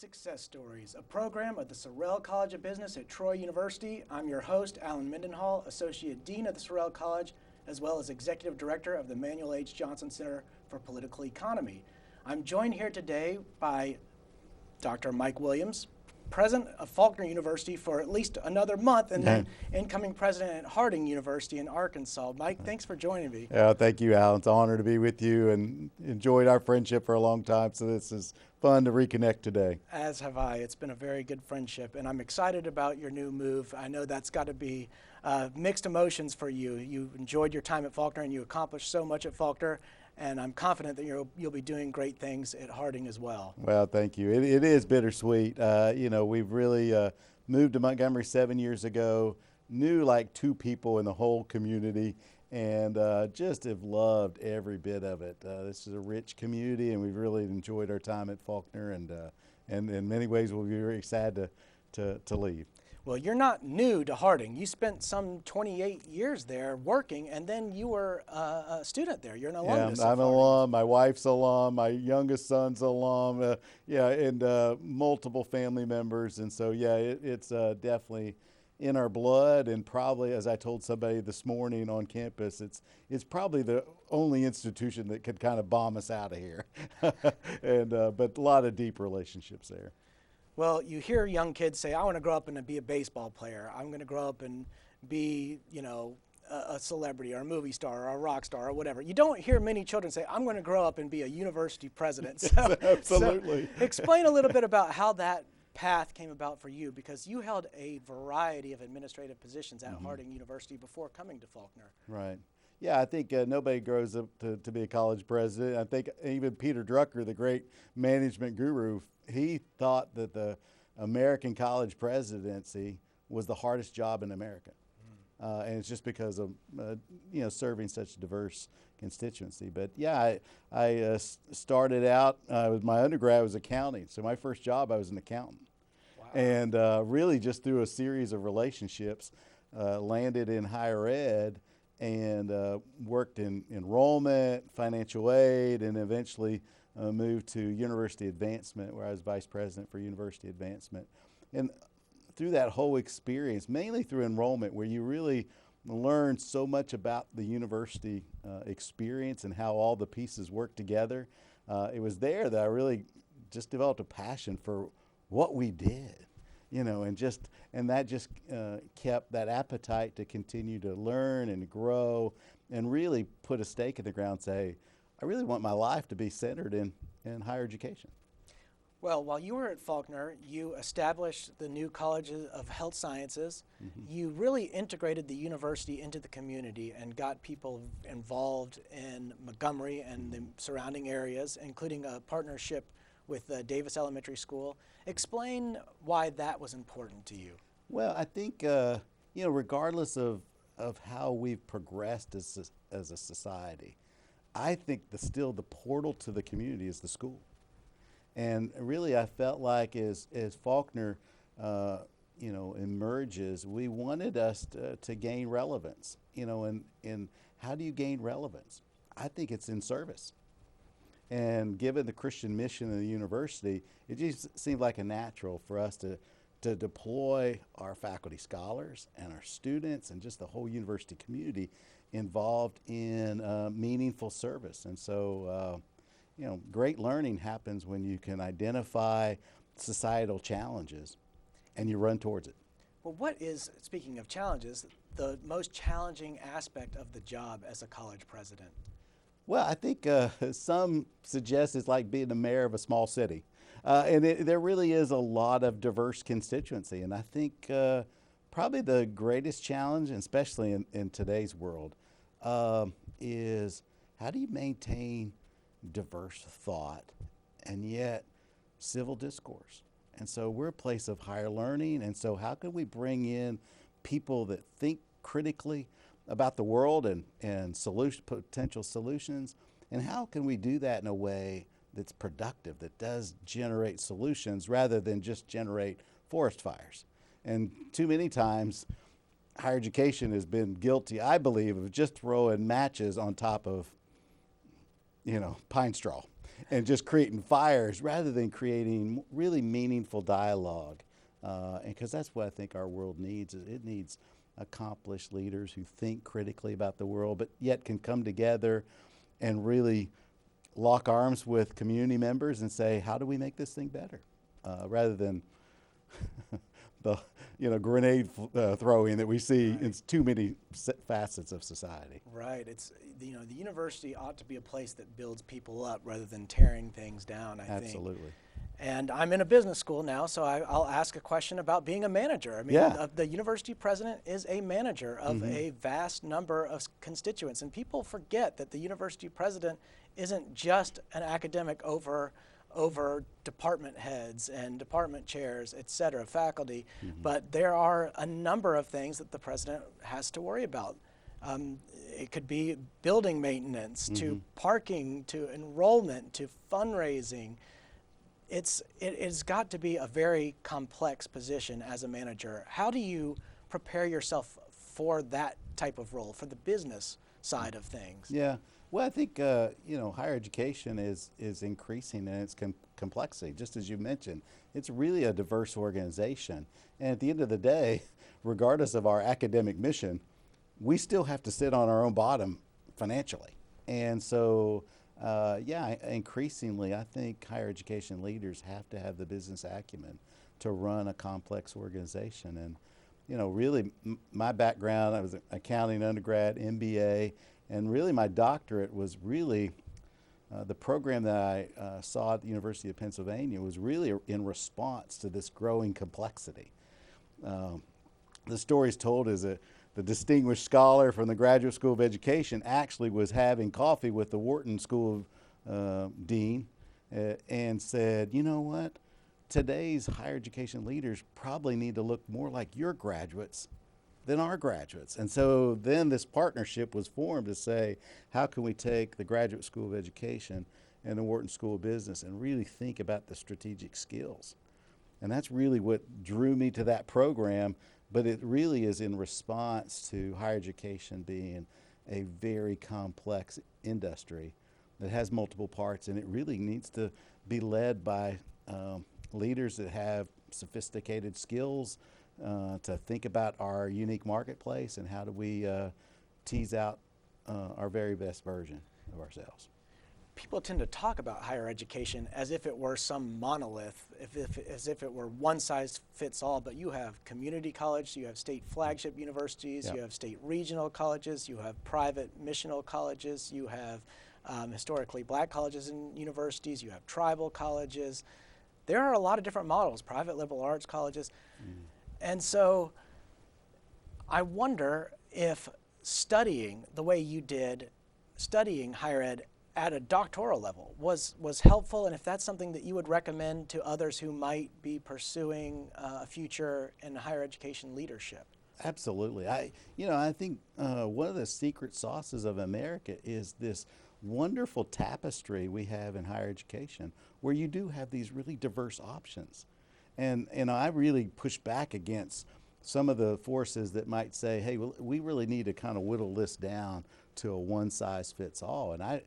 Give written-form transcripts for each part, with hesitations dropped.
Success Stories, a program of the Sorrell College of Business at Troy University. I'm your host, Alan Mendenhall, Associate Dean of the Sorrell College, as well as Executive Director of the Manuel H. Johnson Center for Political Economy. I'm joined here today by Dr. Mike Williams, President of Faulkner University for at least another month, and then incoming President at Harding University in Arkansas. Mike, thanks for joining me. Thank you, Alan. It's an honor to be with you and enjoyed our friendship for a long time, so this is fun to reconnect today. As have I. It's been a very good friendship, and I'm excited about your new move. I know that's got to be mixed emotions for you. You enjoyed your time at Faulkner, and you accomplished so much at Faulkner, and I'm confident that you'll be doing great things at Harding as well. Well, thank you. It is bittersweet. We've really moved to Montgomery 7 years ago, knew like two people in the whole community, and just have loved every bit of it. This is a rich community, and we've really enjoyed our time at Faulkner, and in many ways we'll be very sad to leave. Well, you're not new to Harding. You spent some 28 years there working, and then you were a student there. You're an alumnus. Yeah, I'm an alum. My wife's alum. My youngest son's alum. And multiple family members. And so, it's definitely in our blood. And probably, as I told somebody this morning on campus, it's probably the only institution that could kind of bomb us out of here. But a lot of deep relationships there. Well, you hear young kids say, I want to grow up and be a baseball player. I'm going to grow up and be, a celebrity or a movie star or a rock star or whatever. You don't hear many children say, I'm going to grow up and be a university president. So, Absolutely. So explain a little bit about how that path came about for you, because you held a variety of administrative positions at Harding University before coming to Faulkner. Right. Yeah, I think nobody grows up to be a college president. I think even Peter Drucker, the great management guru, he thought that the American college presidency was the hardest job in America. And it's just because of, serving such a diverse constituency. But yeah, I started out, my undergrad was accounting. So my first job, I was an accountant. Wow. And really just through a series of relationships, landed in higher ed and worked in enrollment, financial aid, and eventually moved to university advancement, where I was vice president for university advancement. And through that whole experience, mainly through enrollment, where you really learn so much about the university experience and how all the pieces work together, it was there that I really just developed a passion for what we did. And that just kept that appetite to continue to learn and grow and really put a stake in the ground and say, I really want my life to be centered in higher education. Well, while you were at Faulkner, you established the new College of Health Sciences. You really integrated the university into the community and got people involved in Montgomery and the surrounding areas, including a partnership with Davis Elementary School. Explain why that was important to you. Well, I think, regardless of how we've progressed as a society, I think still the portal to the community is the school. And really I felt like as Faulkner, emerges, we wanted us to gain relevance, and how do you gain relevance? I think it's in service. And given the Christian mission of the university, it just seemed like a natural for us to deploy our faculty scholars and our students and just the whole university community involved in meaningful service. And so, great learning happens when you can identify societal challenges and you run towards it. Well, what is, speaking of challenges, the most challenging aspect of the job as a college president? Well, I think some suggest it's like being the mayor of a small city. There really is a lot of diverse constituency. And I think probably the greatest challenge, especially in today's world, is how do you maintain diverse thought and yet civil discourse? And so we're a place of higher learning. And so how can we bring in people that think critically about the world and potential solutions, and how can we do that in a way that's productive, that does generate solutions rather than just generate forest fires? And too many times higher education has been guilty, I believe, of just throwing matches on top of, pine straw. and just creating fires rather than creating really meaningful dialogue. And because that's what I think our world needs. It needs accomplished leaders who think critically about the world, but yet can come together and really lock arms with community members and say, how do we make this thing better? Rather than the grenade throwing that we see in too many facets of society. Right. It's the university ought to be a place that builds people up rather than tearing things down, I think. Absolutely. And I'm in a business school now, so I'll ask a question about being a manager. I mean, Yeah. the university president is a manager of a vast number of constituents, and people forget that the university president isn't just an academic over department heads and department chairs, et cetera, faculty, but there are a number of things that the president has to worry about. It could be building maintenance, to parking, to enrollment, to fundraising. It's got to be a very complex position as a manager. How do you prepare yourself for that type of role, for the business side of things? Yeah. Well, I think higher education is increasing in its complexity. Just as you mentioned, it's really a diverse organization. And at the end of the day, regardless of our academic mission, we still have to sit on our own bottom financially. And so, increasingly, I think higher education leaders have to have the business acumen to run a complex organization. And, really, my background, I was an accounting undergrad, MBA, and really my doctorate was really the program that I saw at the University of Pennsylvania was really in response to this growing complexity. The story is told as the distinguished scholar from the Graduate School of Education actually was having coffee with the Wharton School dean and said, you know what, today's higher education leaders probably need to look more like your graduates than our graduates. And so then this partnership was formed to say, how can we take the Graduate School of Education and the Wharton School of Business and really think about the strategic skills? And that's really what drew me to that program, but it really is in response to higher education being a very complex industry that has multiple parts, and it really needs to be led by leaders that have sophisticated skills to think about our unique marketplace and how do we tease out our very best version of ourselves. People tend to talk about higher education as if it were some monolith, as if it were one size fits all, but you have community college, you have state flagship universities, Yep. You have state regional colleges, you have private missional colleges, you have historically black colleges and universities, you have tribal colleges. There are a lot of different models, private liberal arts colleges. And so I wonder if studying the way you did, studying higher ed at a doctoral level was helpful, and if that's something that you would recommend to others who might be pursuing a future in higher education leadership. Absolutely. I think one of the secret sauces of America is this wonderful tapestry we have in higher education where you do have these really diverse options. And I really push back against some of the forces that might say, hey, well, we really need to kind of whittle this down to a one-size-fits-all. And I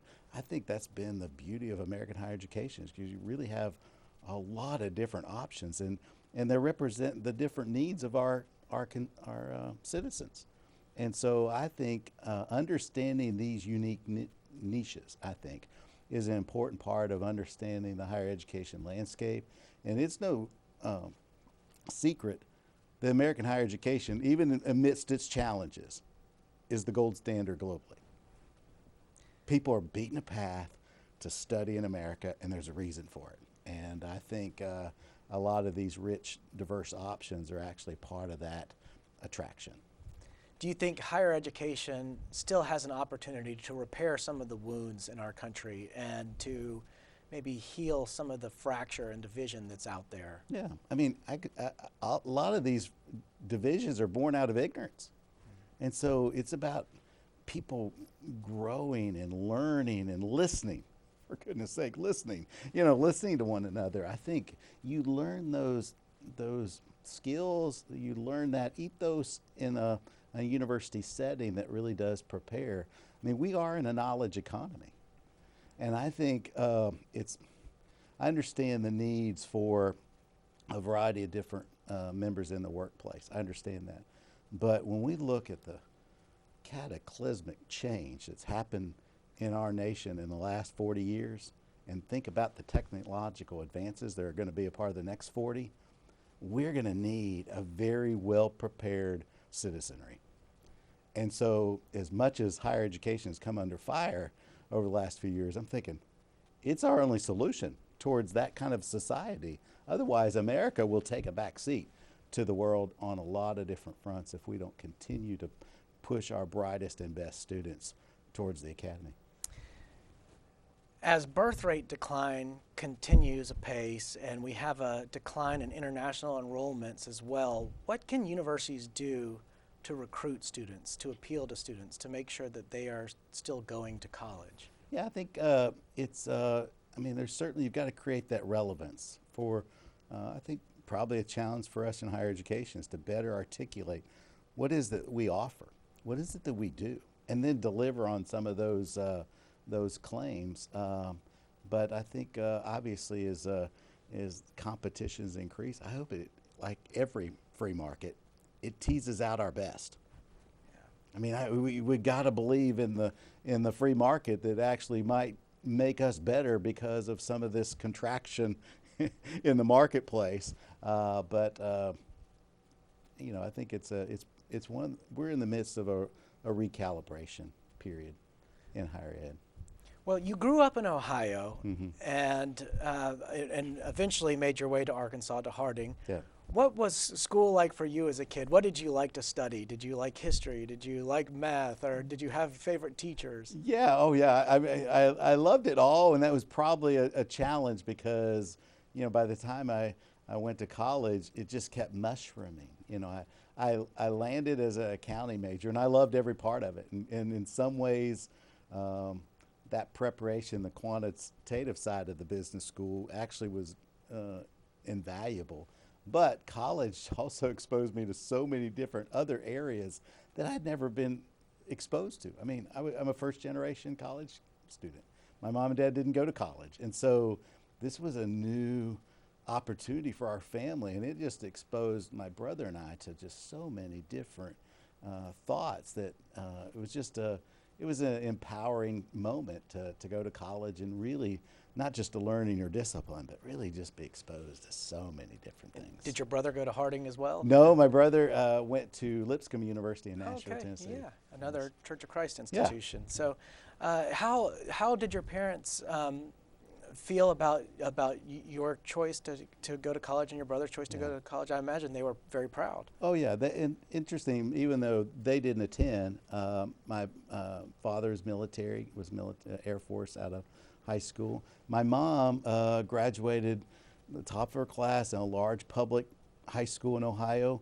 think that's been the beauty of American higher education, is because you really have a lot of different options, and they represent the different needs of our citizens. And so I think understanding these unique niches, I think, is an important part of understanding the higher education landscape. And it's no secret that American higher education, even amidst its challenges, is the gold standard globally. People are beating a path to study in America, and there's a reason for it. And I think a lot of these rich, diverse options are actually part of that attraction. Do you think higher education still has an opportunity to repair some of the wounds in our country and to maybe heal some of the fracture and division that's out there? Yeah, I mean, a lot of these divisions are born out of ignorance. And so it's about people growing and learning and listening. For goodness sake, listening. Listening to one another. I think you learn those skills, you learn that ethos in a university setting that really does prepare. I mean, we are in a knowledge economy. And I think I understand the needs for a variety of different members in the workplace. I understand that. But when we look at the cataclysmic change that's happened in our nation in the last 40 years, and think about the technological advances that are going to be a part of the next 40, we're going to need a very well-prepared citizenry. And so as much as higher education has come under fire over the last few years, I'm thinking it's our only solution towards that kind of society. Otherwise, America will take a back seat to the world on a lot of different fronts if we don't continue to push our brightest and best students towards the academy. As birth rate decline continues apace and we have a decline in international enrollments as well, what can universities do to recruit students, to appeal to students, to make sure that they are still going to college? Yeah, I think I mean, there's certainly, you've got to create that relevance for, I think probably a challenge for us in higher education is to better articulate what is that we offer, what is it that we do, and then deliver on some of those claims. But I think obviously as competitions increase, I hope it, like every free market, it teases out our best. I mean, we got to believe in the free market that actually might make us better because of some of this contraction in the marketplace. But you know, I think it's one, we're in the midst of a recalibration period in higher ed. Well, you grew up in Ohio, Mm-hmm. and eventually made your way to Arkansas, to Harding. Yeah. What was school like for you as a kid? What did you like to study? Did you like history? Did you like math? Or did you have favorite teachers? Yeah, oh yeah, I loved it all, and that was probably a challenge because, you know, by the time I went to college, it just kept mushrooming. You know, I landed as an accounting major, and I loved every part of it. And in some ways, that preparation, the quantitative side of the business school actually was invaluable. But college also exposed me to so many different other areas that I'd never been exposed to. I mean, I'm a first generation college student. My mom and dad didn't go to college. And so this was a new opportunity for our family, and it just exposed my brother and I to just so many different thoughts that it was an empowering moment to go to college and really not just to learn in your discipline, but really just be exposed to so many different things. Did your brother go to Harding as well? No, my brother went to Lipscomb University in Nashville, Okay, Tennessee. yeah, another Church of Christ institution. Yeah. So how did your parents feel about your choice to go to college and your brother's choice to go to college? I imagine they were very proud. Oh yeah, and interesting. Even though they didn't attend, my father's military, was Air Force out of high school. My mom graduated the top of her class in a large public high school in Ohio,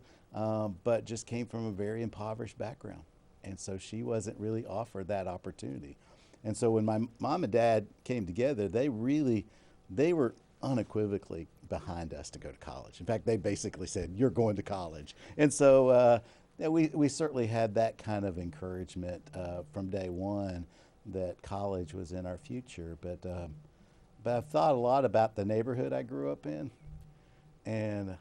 but just came from a very impoverished background, and so she wasn't really offered that opportunity. And so when my mom and dad came together, they were unequivocally behind us to go to college. In fact, they basically said, "You're going to college." And so we certainly had that kind of encouragement from day one that college was in our future. But I've thought a lot about the neighborhood I grew up in, and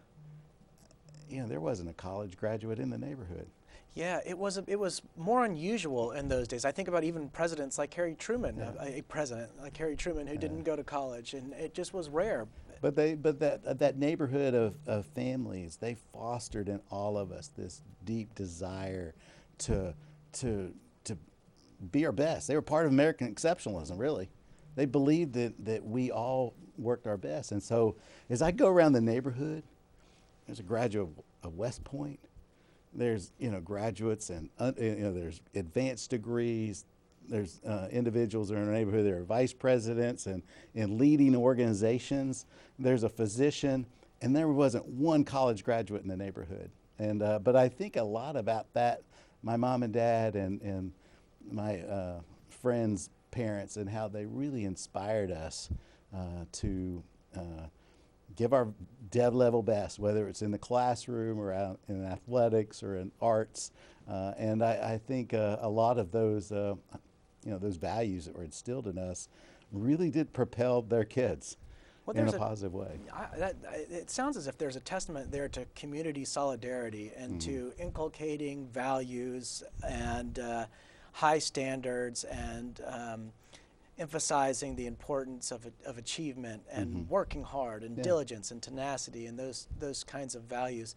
you know, there wasn't a college graduate in the neighborhood. Yeah, it was more unusual in those days. I think about even presidents like Harry Truman, a president like Harry Truman who didn't go to college, and it just was rare. But that neighborhood of families, they fostered in all of us this deep desire to be our best. They were part of American exceptionalism, really. They believed that we all worked our best. And so as I go around the neighborhood, there's a graduate of West Point. There's graduates and there's advanced degrees. There's individuals in our neighborhood that are vice presidents and in leading organizations. There's a physician, and there wasn't one college graduate in the neighborhood. And but I think a lot about that, my mom and dad and my friends' parents, and how they really inspired us to give our dead level best, whether it's in the classroom or out in athletics or in arts. And I think a lot of those, those values that were instilled in us really did propel their kids Well, in a there's positive way. it sounds as if there's a testament there to community solidarity and to inculcating values and high standards and emphasizing the importance of achievement and working hard and diligence and tenacity and those kinds of values.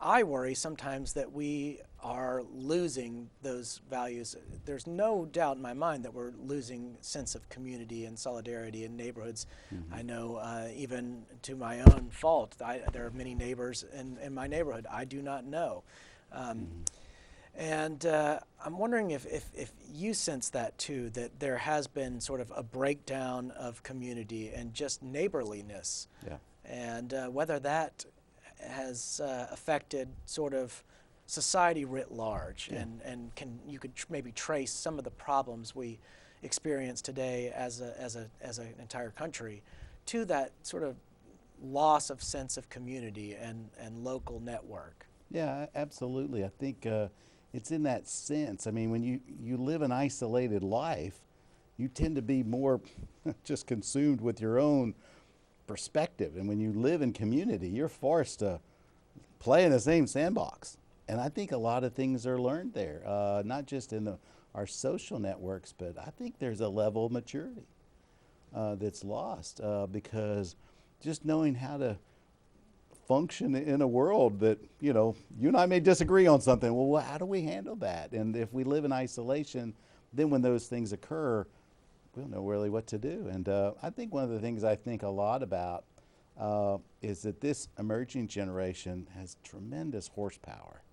I worry sometimes that we are losing those values. There's no doubt in my mind that we're losing sense of community and solidarity in neighborhoods. I know even to my own fault, there are many neighbors in my neighborhood I do not know. And I'm wondering if you sense that too, that there has been sort of a breakdown of community and just neighborliness. Yeah. And whether that has affected sort of society writ large, and you could maybe trace some of the problems we experience today as an entire country to that sort of loss of sense of community and local network. Yeah, absolutely. I think it's in that sense. I mean, when you live an isolated life, you tend to be more just consumed with your own perspective. And when you live in community, you're forced to play in the same sandbox. And I think a lot of things are learned there, not just in our social networks, but I think there's a level of maturity that's lost because just knowing how to function in a world that, you and I may disagree on something. Well, how do we handle that? And if we live in isolation, then when those things occur, we don't know really what to do. And I think one of the things I think a lot about is that this emerging generation has tremendous horsepower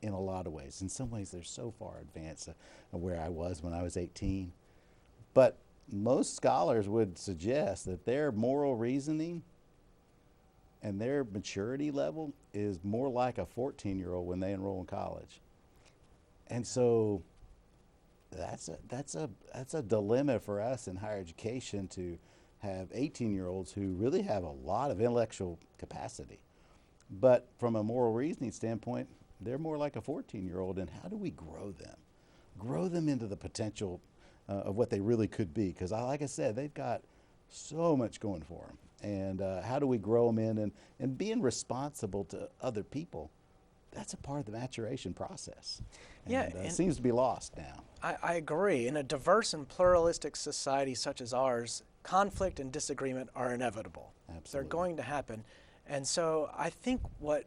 in a lot of ways. In some ways, they're so far advanced of where I was when I was 18. But most scholars would suggest that their moral reasoning and their maturity level is more like a 14-year-old when they enroll in college. And so that's a dilemma for us in higher education to have 18-year-olds who really have a lot of intellectual capacity. But from a moral reasoning standpoint, they're more like a 14-year-old, and how do we grow them? Grow them into the potential of what they really could be, because like I said, they've got so much going for them. And how do we grow them in and being responsible to other people? That's a part of the maturation process. Yeah, and it seems to be lost now. I agree. In a diverse and pluralistic society such as ours, conflict and disagreement are inevitable. Absolutely. They're going to happen. And so I think what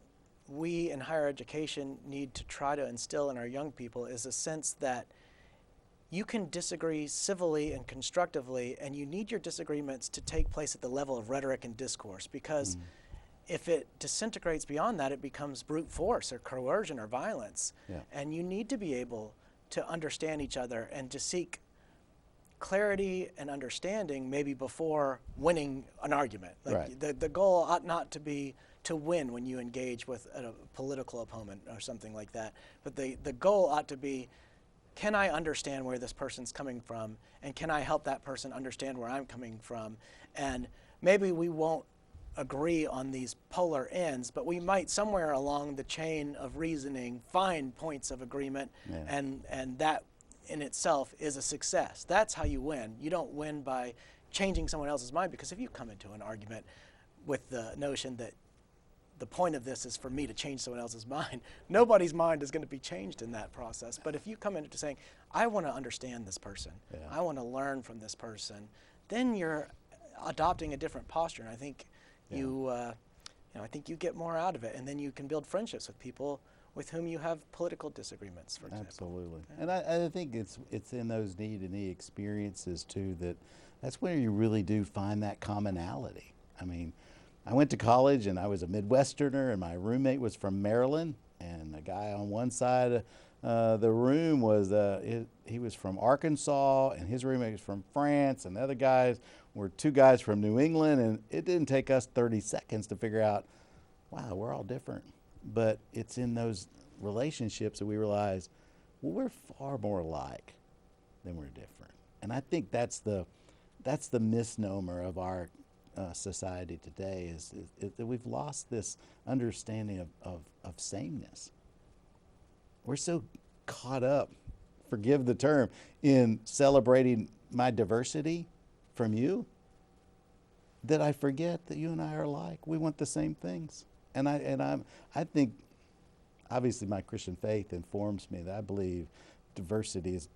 we in higher education need to try to instill in our young people is a sense that you can disagree civilly and constructively, and you need your disagreements to take place at the level of rhetoric and discourse, because if it disintegrates beyond that, it becomes brute force or coercion or violence. Yeah. And you need to be able to understand each other and to seek clarity and understanding maybe before winning an argument. Like right. The goal ought not to be to win when you engage with a political opponent or something like that, but the goal ought to be, can I understand where this person's coming from, and can I help that person understand where I'm coming from? And maybe we won't agree on these polar ends, but we might somewhere along the chain of reasoning find points of agreement, and that in itself is a success. That's how you win. You don't win by changing someone else's mind, because if you come into an argument with the notion that the point of this is for me to change someone else's mind, nobody's mind is going to be changed in that process. But if you come into saying, I want to understand this person, I want to learn from this person, then you're adopting a different posture. And I think I think you get more out of it, and then you can build friendships with people with whom you have political disagreements, for example. Absolutely. And I think it's in those knee-to-knee experiences too that's where you really do find that commonality. I mean, I went to college and I was a Midwesterner, and my roommate was from Maryland, and the guy on one side of the room was he was from Arkansas, and his roommate was from France, and the other guys were two guys from New England, and it didn't take us 30 seconds to figure out, wow, we're all different. But it's in those relationships that we realize, well, we're far more alike than we're different. And I think that's the misnomer of our society today is that we've lost this understanding of sameness. We're so caught up, forgive the term, in celebrating my diversity from you that I forget that you and I are alike. We want the same things. I think obviously my Christian faith informs me that I believe diversity is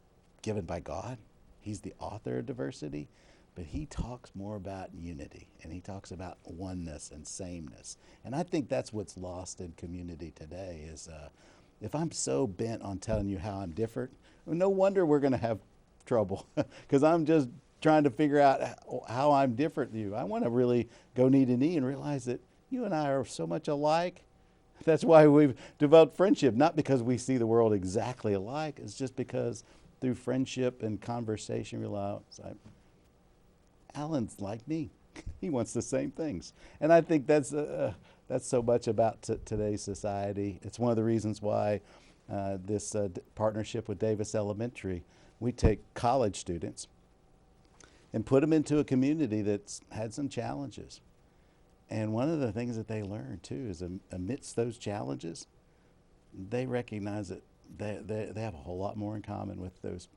given by God. He's the author of diversity, but he talks more about unity, and he talks about oneness and sameness. And I think that's what's lost in community today is if I'm so bent on telling you how I'm different, no wonder we're going to have trouble because I'm just trying to figure out how I'm different than you. I want to really go knee to knee and realize that you and I are so much alike. That's why we've developed friendship, not because we see the world exactly alike. It's just because through friendship and conversation, we realize Alan's like me. He wants the same things. And I think that's so much about today's society. It's one of the reasons why this partnership with Davis Elementary, we take college students and put them into a community that's had some challenges. And one of the things that they learn too is amidst those challenges, they recognize that they have a whole lot more in common with those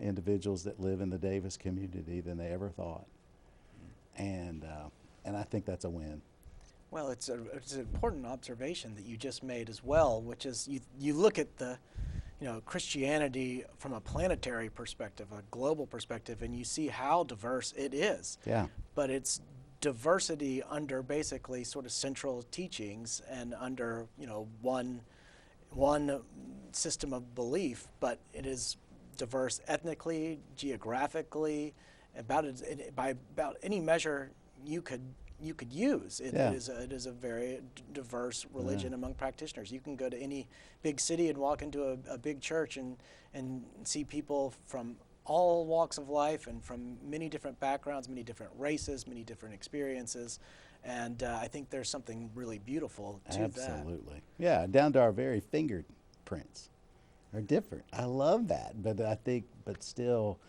individuals that live in the Davis community than they ever thought. And I think that's a win. Well, it's an important observation that you just made as well, which is you look at the Christianity from a planetary perspective, a global perspective, and you see how diverse it is. Yeah. But it's diversity under basically sort of central teachings and under one system of belief, but it is diverse ethnically, geographically, by about any measure you could use. It is a very diverse religion among practitioners. You can go to any big city and walk into a big church and see people from all walks of life and from many different backgrounds, many different races, many different experiences. And I think there's something really beautiful to that. Absolutely. Yeah, down to our very fingerprints are different. I love that. But still,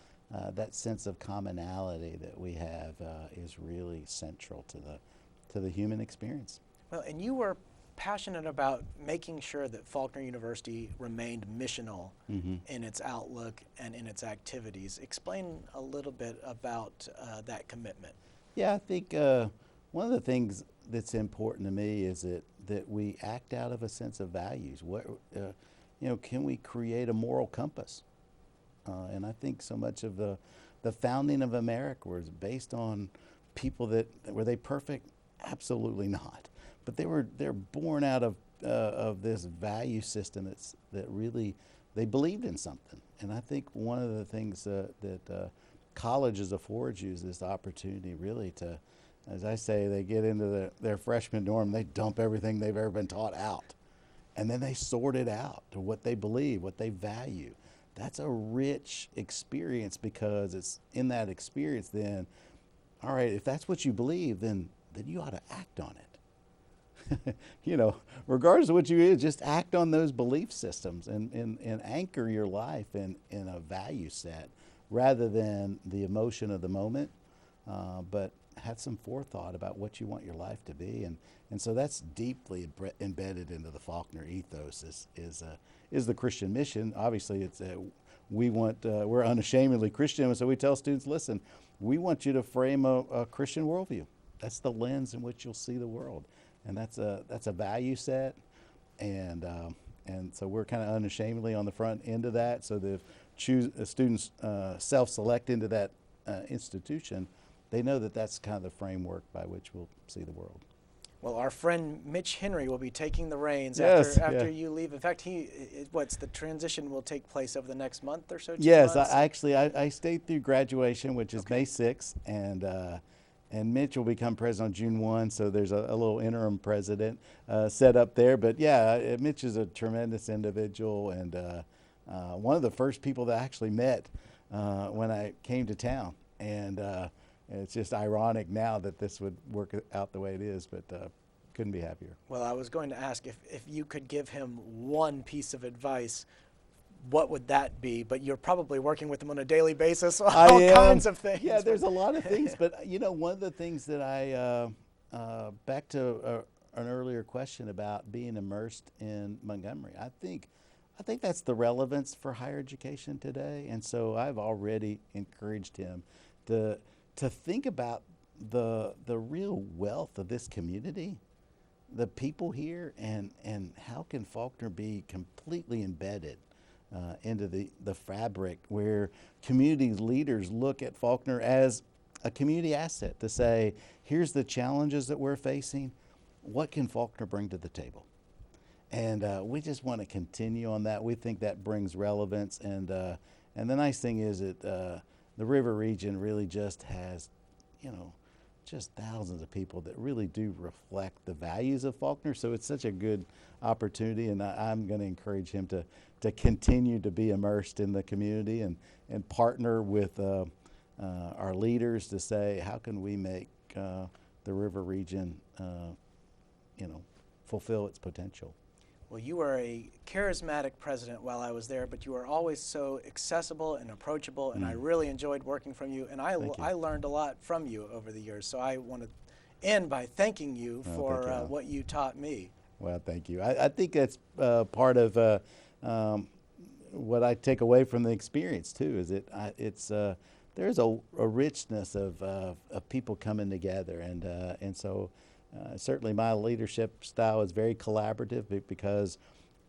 that sense of commonality that we have is really central to the human experience. Well, and you were passionate about making sure that Faulkner University remained missional in its outlook and in its activities. Explain a little bit about that commitment. Yeah, I think one of the things that's important to me is that we act out of a sense of values. Can we create a moral compass? And I think so much of the founding of America was based on people were they perfect? Absolutely not. But they're born out of this value system that really they believed in something. And I think one of the things that colleges afford you is this opportunity really to, as I say, they get into their freshman dorm, they dump everything they've ever been taught out. And then they sort it out to what they believe, what they value. That's a rich experience because it's in that experience then, all right, if that's what you believe, then you ought to act on it. Regardless of what you do, just act on those belief systems and anchor your life in a value set rather than the emotion of the moment, but have some forethought about what you want your life to be. And so that's deeply embedded into the Faulkner ethos is the Christian mission. Obviously, it's we're unashamedly Christian, and so we tell students, listen, we want you to frame a Christian worldview. That's the lens in which you'll see the world. And that's a value set, and so we're kind of unashamedly on the front end of that. So the students self-select into that institution, they know that that's kind of the framework by which we'll see the world. Well, our friend Mitch Henry will be taking the reins after you leave. In fact, the transition will take place over the next month or so? Yes, I stayed through graduation, which is May 6th, and Mitch will become president on June 1, so there's a little interim president set up there. But yeah, Mitch is a tremendous individual and one of the first people that I actually met when I came to town. And it's just ironic now that this would work out the way it is, but couldn't be happier. Well, I was going to ask if you could give him one piece of advice, what would that be? But you're probably working with them on a daily basis, all kinds of things. Yeah, there's a lot of things. But, one of the things that back to an earlier question about being immersed in Montgomery, I think I think that's the relevance for higher education today, and so I've already encouraged him to think about the real wealth of this community, the people here, and how can Faulkner be completely embedded into the fabric where community leaders look at Faulkner as a community asset to say, here's the challenges that we're facing, what can Faulkner bring to the table? And we just want to continue on that. We think that brings relevance, and the nice thing is that the river region really just has, just thousands of people that really do reflect the values of Faulkner. So it's such a good opportunity, and I'm going to encourage him to continue to be immersed in the community and partner with our leaders to say, how can we make the river region, fulfill its potential. Well, you were a charismatic president while I was there, but you were always so accessible and approachable, and I really enjoyed working from you, and I learned a lot from you over the years. So I want to end by thanking you for what you taught me. Well, thank you. I think that's part of what I take away from the experience too. Is there's a richness of people coming together, and so. Certainly my leadership style is very collaborative because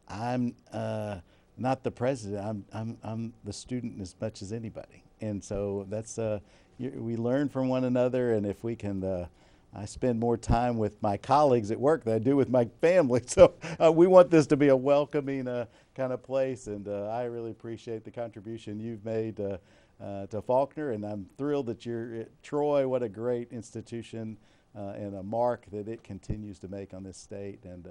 I'm not the president, I'm the student as much as anybody. And so that's, we learn from one another, and if we can, I spend more time with my colleagues at work than I do with my family. So we want this to be a welcoming kind of place, and I really appreciate the contribution you've made to Faulkner, and I'm thrilled that you're at Troy. What a great institution. And a mark that it continues to make on this state, and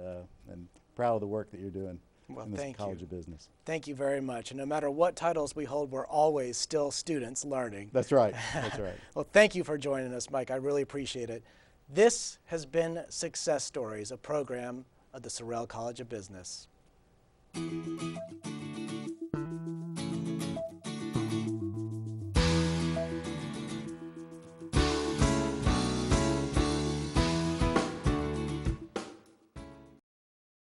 proud of the work that you're doing in this College of Business. Thank you very much. And no matter what titles we hold, we're always still students learning. That's right. That's right. Well, thank you for joining us, Mike. I really appreciate it. This has been Success Stories, a program of the Sorrell College of Business.